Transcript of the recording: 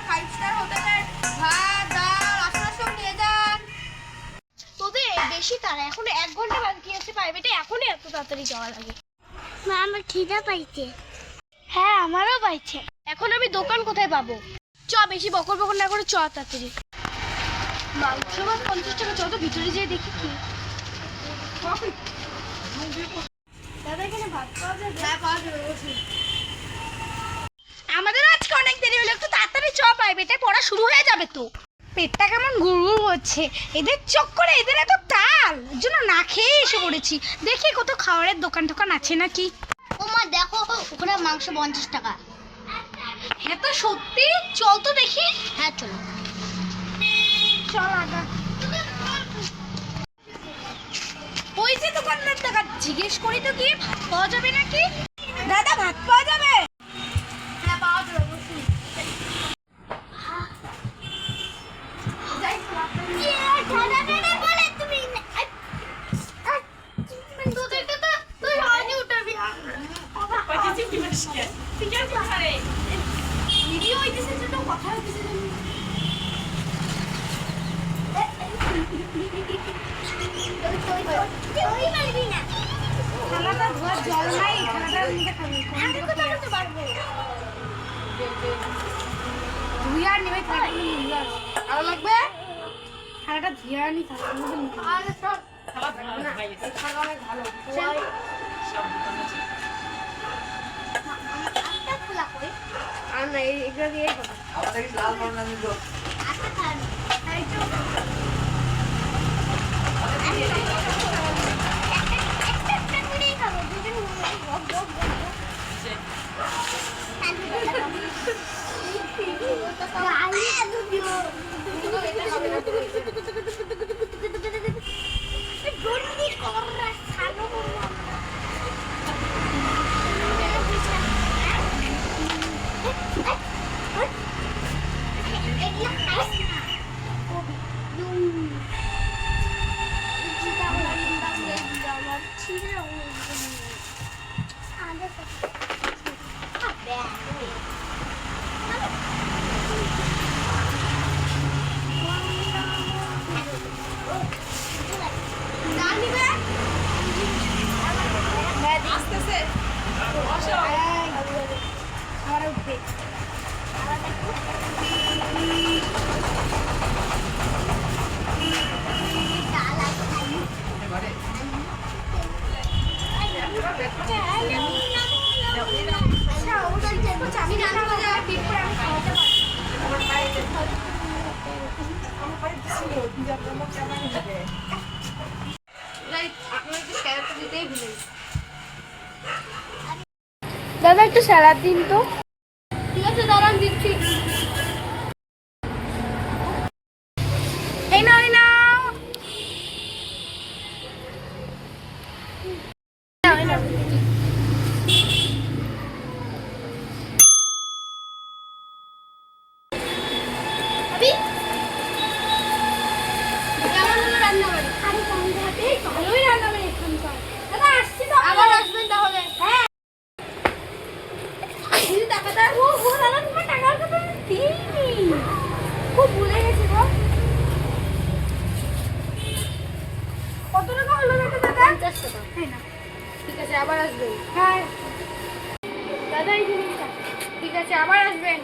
5 star হোটেলের ভাত ডাল আসলে সব নিয়ে যান। তোদের বেশি তারা, এখন 1 ঘন্টা বাকি আছে প্রাইভেটে, এখনই এত তাড়াতাড়ি যাওয়া লাগে। মা আমার খিদা পাইছে। হ্যাঁ আমারও পাইছে। এখন আমি দোকান কোথায় পাবো? চ, বেশি বকর বকর না করে চ তাড়াতাড়ি। মাংস ভাত 50 টাকা, চ তো ভিতরে যেয়ে দেখি কি। দাদা এখানে ভাত পাওয়া যাবে? হ্যাঁ পাওয়া যাবে, বসুন। আমাদের আজকে অনেক দেরি হলো, একটু তাড়াতাড়ি চ, প্রাইভেটে পড়া শুরু হয়ে যাবে তো। পেটটা কেমন গুড়গুড় হচ্ছে, এদের চক্করে এদের এত তাল, এর জন্য না খেয়ে এসে পড়েছি। দেখি কত খাবারের দোকান টোকান আছে নাকি। ও মা দেখো ওখানে মাংস 50 টাকা। হ্যাঁ তো সত্যি, চল তো দেখি। হ্যাঁ চলো। চল আগা। ওই যে দোকানদার টাকা জিজ্ঞেস করি তো কি ভাত পাওয়া যাবে নাকি? দাদা ভাত পাওয়া যাবে? হ্যাঁ পাওয়া যাবে, বসুন। থালাটা ধোয়ার জল নাই, থালাটা নিতে পারবো। ধুয়ে আর নেবে, আরো লাগবে। থালাটা ধুয়ে আনি, থালাটার মধ্যে আর না, এগুলো দিয়েই হবে। দাদা একটু স্যালাড দিন তো। ঠিক আছে দাঁড়ান, দিচ্ছি। এই নাও, এই নাও। খুব ভুলে গেছি গো। কত টাকা হলো দাদা? 50 টাকা। ঠিক আছে আবার আসবেন। হ্যাঁ দাদা এই জিনিসটা ঠিক আছে, আবার আসবেন।